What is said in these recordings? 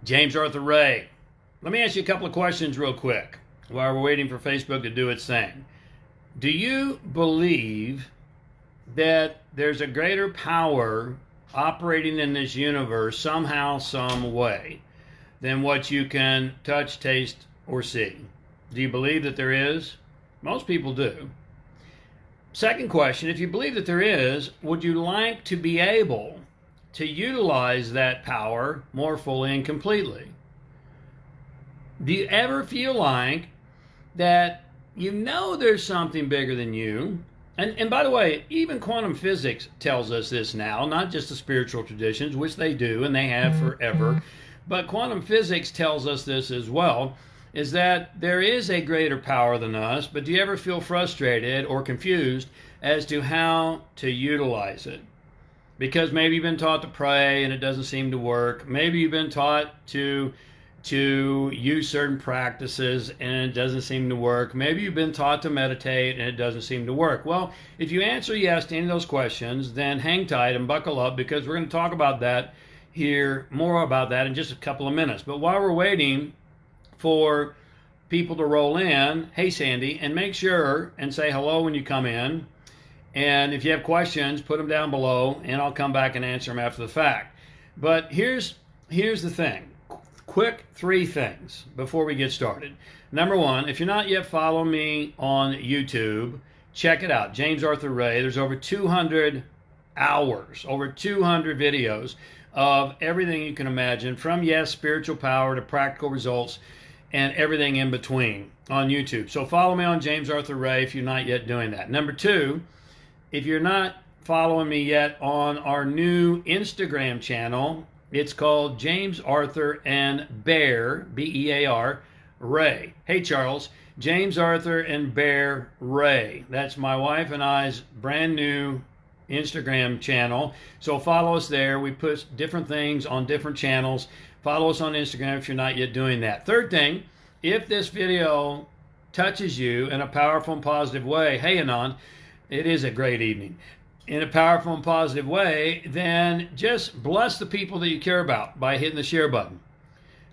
James Arthur Ray. Let me ask you a couple of questions real quick while we're waiting for Facebook to do its thing. Do you believe that there's a greater power operating in this universe somehow, some way, than what you can touch, taste, or see? Do you believe that there is? Most people do. Second question, if you believe that there is, would you like to be able to utilize that power more fully and completely? Do you ever feel like that you know there's something bigger than you? And by the way, even quantum physics tells us this now, not just the spiritual traditions, which they do and they have forever, but quantum physics tells us this as well, is that there is a greater power than us, but do you ever feel frustrated or confused as to how to utilize it? Because maybe you've been taught to pray and it doesn't seem to work. Maybe you've been taught to use certain practices and it doesn't seem to work. Maybe you've been taught to meditate and it doesn't seem to work. Well, if you answer yes to any of those questions, then hang tight and buckle up, because we're going to talk about that here, more about that in just a couple of minutes. But while we're waiting for people to roll in, hey Sandy, and make sure and say hello when you come in. And if you have questions, put them down below and I'll come back and answer them after the fact. But here's the thing. Quick 3 things before we get started. Number 1, if you're not yet following me on YouTube, check it out. James Arthur Ray. There's over 200 hours, over 200 videos of everything you can imagine, from spiritual power to practical results and everything in between on YouTube. So follow me on James Arthur Ray if you're not yet doing that. Number 2, if you're not following me yet on our new Instagram channel, it's called James Arthur and Bear, B-E-A-R, Ray. Hey, Charles. James Arthur and Bear Ray. That's my wife and I's brand new Instagram channel. So follow us there. We put different things on different channels. Follow us on Instagram if you're not yet doing that. Third thing, if this video touches you in a powerful and positive way, hey, Anand, it is a great evening. In a powerful and positive way, then just bless the people that you care about by hitting the share button.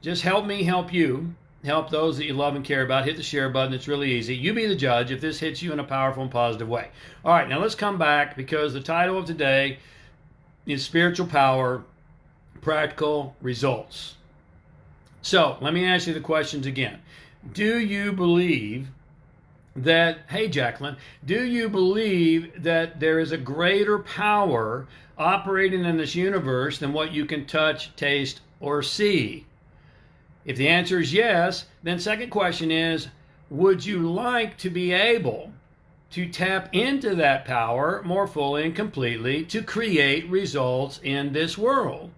Just help me help you, help those that you love and care about. Hit the share button. It's really easy. You be the judge if this hits you in a powerful and positive way. All right, now let's come back, because the title of today is Spiritual Power, Practical Results. So let me ask you the questions again. Do you believe that, hey Jacqueline, do you believe that there is a greater power operating in this universe than what you can touch, taste, or see? If the answer is yes, then second question is, would you like to be able to tap into that power more fully and completely to create results in this world?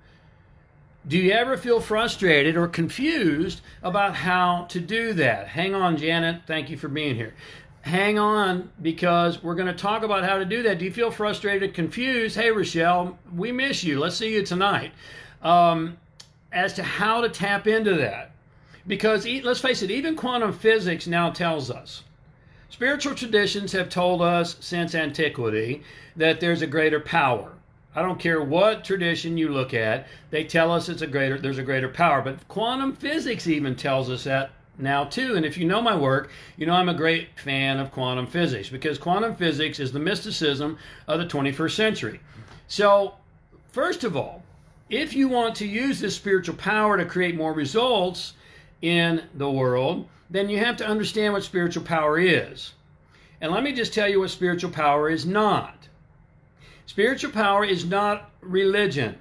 Do you ever feel frustrated or confused about how to do that? Hang on, Janet. Thank you for being here. Hang on, because we're going to talk about how to do that. Do you feel frustrated, confused? Hey, Rochelle, we miss you. Let's see you tonight. As to how to tap into that. Because let's face it, even quantum physics now tells us. Spiritual traditions have told us since antiquity that there's a greater power. I don't care what tradition you look at, they tell us there's a greater power. But quantum physics even tells us that now too. And if you know my work, you know I'm a great fan of quantum physics, because quantum physics is the mysticism of the 21st century. So first of all, if you want to use this spiritual power to create more results in the world, then you have to understand what spiritual power is. And let me just tell you what spiritual power is not. Spiritual power is not religion.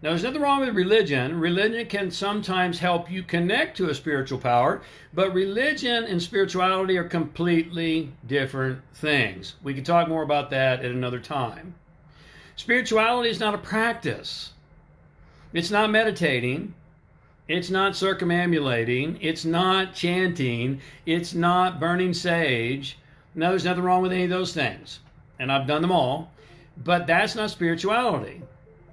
Now, there's nothing wrong with religion. Religion can sometimes help you connect to a spiritual power, but religion and spirituality are completely different things. We can talk more about that at another time. Spirituality is not a practice. It's not meditating. It's not circumambulating. It's not chanting. It's not burning sage. No, there's nothing wrong with any of those things. And I've done them all. But that's not spirituality.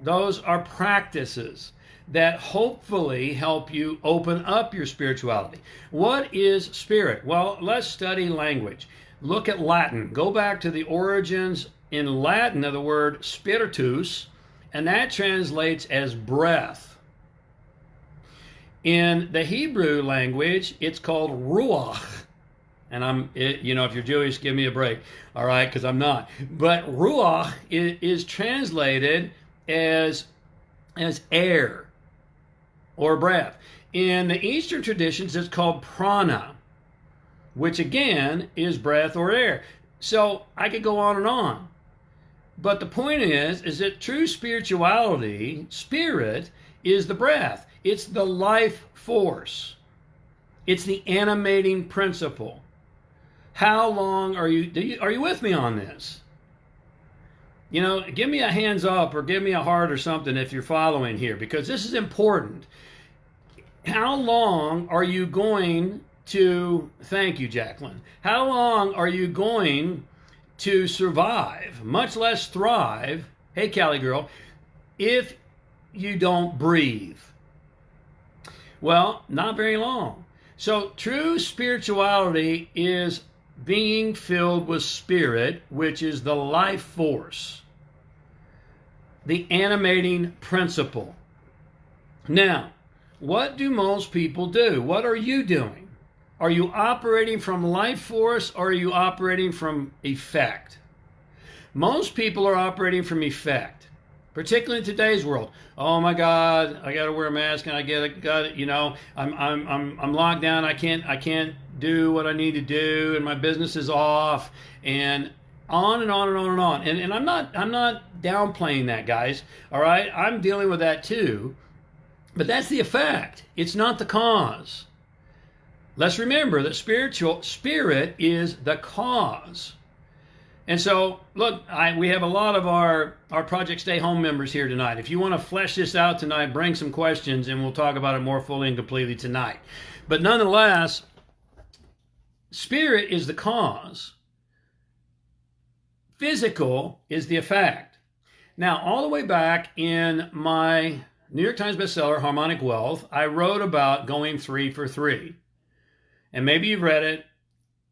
Those are practices that hopefully help you open up your spirituality. What is spirit? Well, let's study language. Look at Latin. Go back to the origins in Latin of the word spiritus, and that translates as breath. In the Hebrew language, it's called ruach. And if you're Jewish, give me a break, all right, because I'm not. But ruach is translated as air or breath. In the Eastern traditions, it's called prana, which again is breath or air. So I could go on and on. But the point is that true spirituality, spirit, is the breath. It's the life force. It's the animating principle. How long are you with me on this? Give me a hands up or give me a heart or something if you're following here, because this is important. How long are you going to, thank you, Jacqueline, how long are you going to survive, much less thrive, hey, Cali girl, if you don't breathe? Well, not very long. So true spirituality is being filled with spirit, which is the life force, the animating principle. Now, what do most people do? What are you doing? Are you operating from life force or are you operating from effect? Most people are operating from effect, particularly in today's world. Oh my God, I got to wear a mask and I'm locked down. I can't do what I need to do, and my business is off, and on and on and on and on. And I'm not downplaying that, guys. All right, I'm dealing with that too. But that's the effect. It's not the cause. Let's remember that spirit is the cause. And so, look, we have a lot of our Project Stay Home members here tonight. If you want to flesh this out tonight, bring some questions, and we'll talk about it more fully and completely tonight. But nonetheless, spirit is the cause. Physical is the effect. Now, all the way back in my New York Times bestseller, Harmonic Wealth, I wrote about going 3 for 3. And maybe you've read it.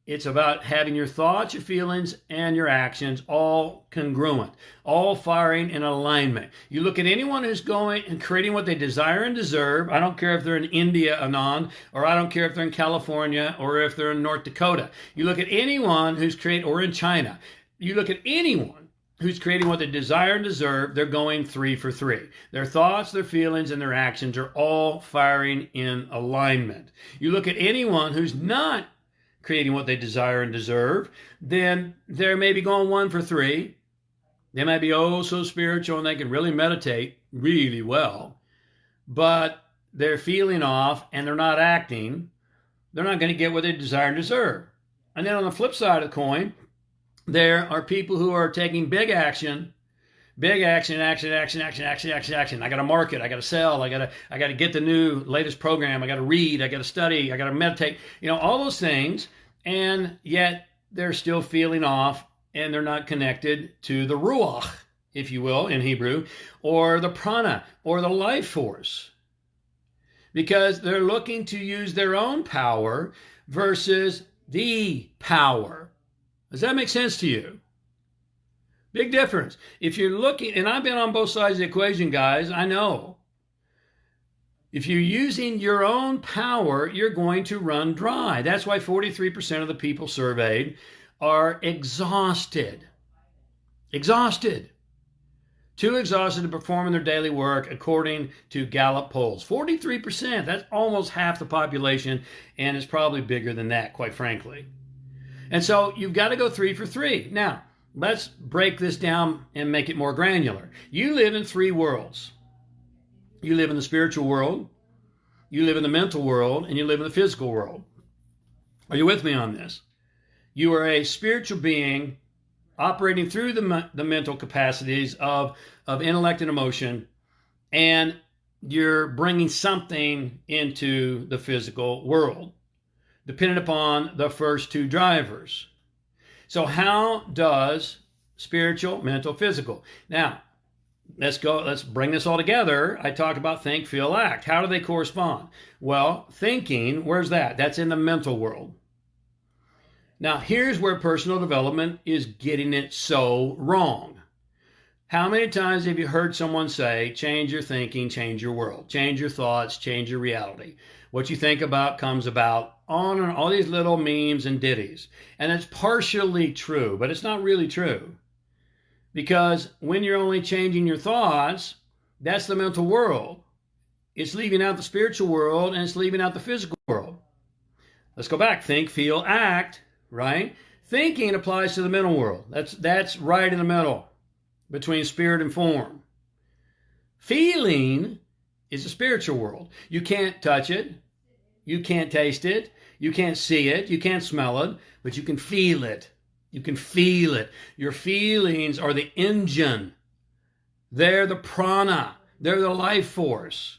It's about having your thoughts, your feelings, and your actions all congruent, all firing in alignment. You look at anyone who's going and creating what they desire and deserve. I don't care if they're in India, Anand, or I don't care if they're in California or if they're in North Dakota. You look at anyone who's creating, or in China. You look at anyone who's creating what they desire and deserve, they're going 3 for 3. Their thoughts, their feelings, and their actions are all firing in alignment. You look at anyone who's not creating what they desire and deserve, then they're maybe going 1 for 3. They might be so spiritual and they can really meditate really well, but they're feeling off and they're not acting. They're not going to get what they desire and deserve. And then on the flip side of the coin, there are people who are taking big action. I got to market. I got to sell. I got to get the latest program. I got to read. I got to study. I got to meditate. All those things. And yet they're still feeling off and they're not connected to the ruach, if you will, in Hebrew, or the prana, or the life force. Because they're looking to use their own power versus the power. Does that make sense to you? Big difference. If you're looking, and I've been on both sides of the equation, guys, I know. If you're using your own power, you're going to run dry. That's why 43% of the people surveyed are exhausted. Exhausted. Too exhausted to perform in their daily work, according to Gallup polls. 43%, that's almost half the population, and it's probably bigger than that, quite frankly. And so you've got to go 3 for 3. Now, let's break this down and make it more granular. You live in 3 worlds. You live in the spiritual world, you live in the mental world, and you live in the physical world. Are you with me on this? You are a spiritual being operating through the mental capacities of intellect and emotion, and you're bringing something into the physical world, dependent upon the first 2 drivers. So how does spiritual, mental, physical? Now, let's bring this all together. I talked about think, feel, act. How do they correspond? Well, thinking, where's that? That's in the mental world. Now, here's where personal development is getting it so wrong. How many times have you heard someone say, change your thinking, change your world, change your thoughts, change your reality? What you think about comes about, on and all these little memes and ditties. And it's partially true, but it's not really true. Because when you're only changing your thoughts, that's the mental world. It's leaving out the spiritual world, and it's leaving out the physical world. Let's go back. Think, feel, act, right? Thinking applies to the mental world. That's right in the middle between spirit and form. Feeling is the spiritual world. You can't touch it. You can't taste it. You can't see it. You can't smell it, but you can feel it. You can feel it. Your feelings are the engine. They're the prana. They're the life force.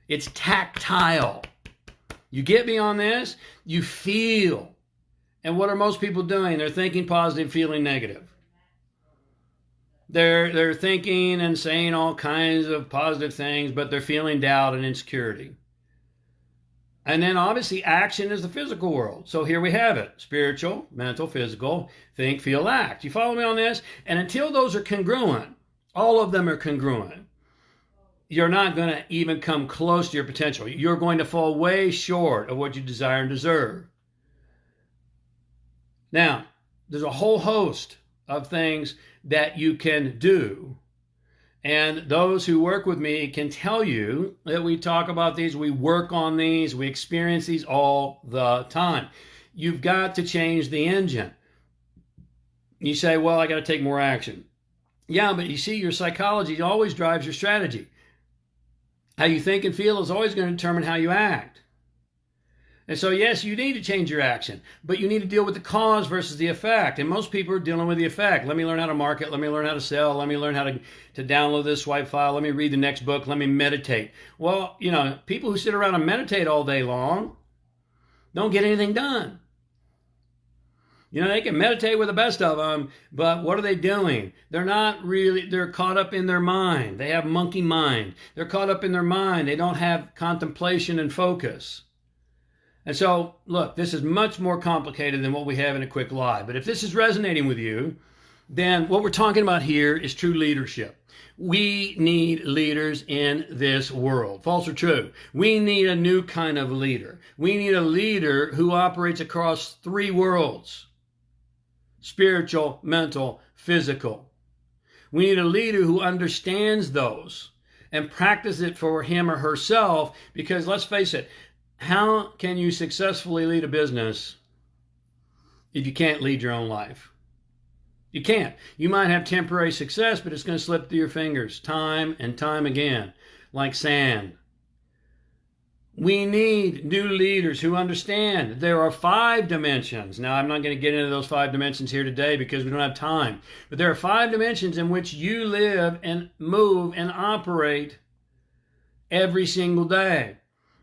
It's tactile. You get me on this? You feel. And what are most people doing? They're thinking positive, feeling negative. They're thinking and saying all kinds of positive things, but they're feeling doubt and insecurity. And then obviously action is the physical world. So here we have it. Spiritual, mental, physical, think, feel, act. You follow me on this? And until those are congruent, all of them are congruent, you're not going to even come close to your potential. You're going to fall way short of what you desire and deserve. Now, there's a whole host of things that you can do. And those who work with me can tell you that we talk about these, we work on these, we experience these all the time. You've got to change the engine. You say, well, I got to take more action. Yeah, but you see, your psychology always drives your strategy. How you think and feel is always going to determine how you act. And so, yes, you need to change your action, but you need to deal with the cause versus the effect. And most people are dealing with the effect. Let me learn how to market. Let me learn how to sell. Let me learn how to download this swipe file. Let me read the next book. Let me meditate. Well, people who sit around and meditate all day long don't get anything done. They can meditate with the best of them, but what are they doing? They're caught up in their mind. They have monkey mind. They're caught up in their mind. They don't have contemplation and focus. And so, look, this is much more complicated than what we have in a quick live. But if this is resonating with you, then what we're talking about here is true leadership. We need leaders in this world. False or true? We need a new kind of leader. We need a leader who operates across three worlds: spiritual, mental, physical. We need a leader who understands those and practices it for him or herself, because let's face it, how can you successfully lead a business if you can't lead your own life? You can't. You might have temporary success, but it's going to slip through your fingers time and time again, like sand. We need new leaders who understand there are 5 dimensions. Now, I'm not going to get into those 5 dimensions here today because we don't have time. But there are 5 dimensions in which you live and move and operate every single day.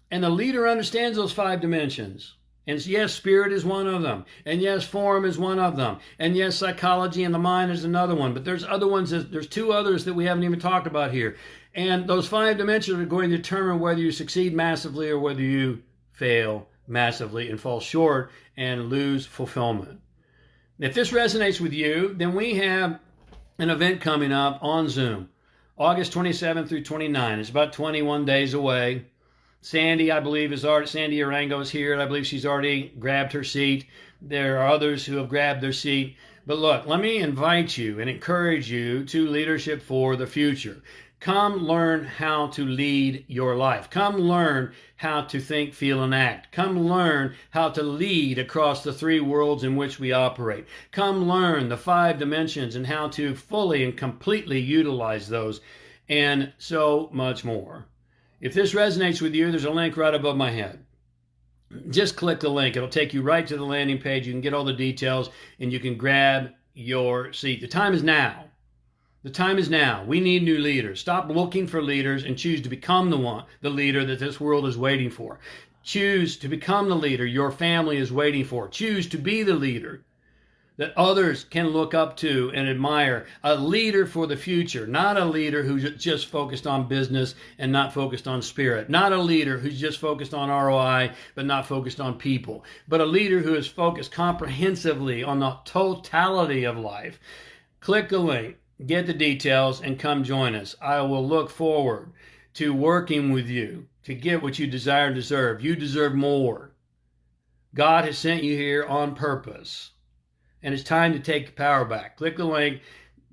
And the leader understands those 5 dimensions. And yes, spirit is one of them. And yes, form is one of them. And yes, psychology and the mind is another one. But there's other ones. There's 2 others that we haven't even talked about here. And those 5 dimensions are going to determine whether you succeed massively or whether you fail massively and fall short and lose fulfillment. If this resonates with you, then we have an event coming up on Zoom, August 27 through 29. It's about 21 days away. Sandy, I believe, Sandy Arango is here, and I believe she's already grabbed her seat. There are others who have grabbed their seat. But look, let me invite you and encourage you to leadership for the future. Come learn how to lead your life. Come learn how to think, feel, and act. Come learn how to lead across the 3 worlds in which we operate. Come learn the 5 dimensions and how to fully and completely utilize those, and so much more. If this resonates with you, there's a link right above my head. Just click the link. It'll take you right to the landing page. You can get all the details, and you can grab your seat. The time is now. The time is now. We need new leaders. Stop looking for leaders and choose to become the leader that this world is waiting for. Choose to become the leader your family is waiting for. Choose to be the leader that others can look up to and admire. A leader for the future, not a leader who's just focused on business and not focused on spirit. Not a leader who's just focused on ROI but not focused on people. But a leader who is focused comprehensively on the totality of life. Click the link. get the details, and come join us. I will look forward to working with you to get what you desire and deserve. You deserve more. God has sent you here on purpose, and it's time to take the power back. Click the link,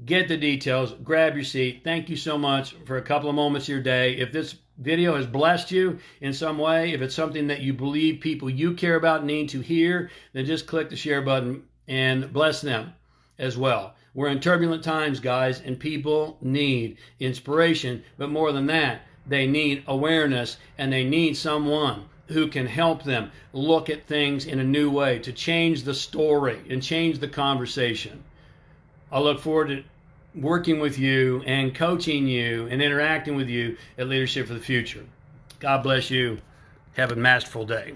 get the details, grab your seat. Thank you so much for a couple of moments of your day. If this video has blessed you in some way, if it's something that you believe people you care about need to hear, then just click the share button and bless them as well. We're in turbulent times, guys, and people need inspiration, but more than that, they need awareness, and they need someone who can help them look at things in a new way, to change the story and change the conversation. I look forward to working with you and coaching you and interacting with you at Leadership for the Future. God bless you. Have a masterful day.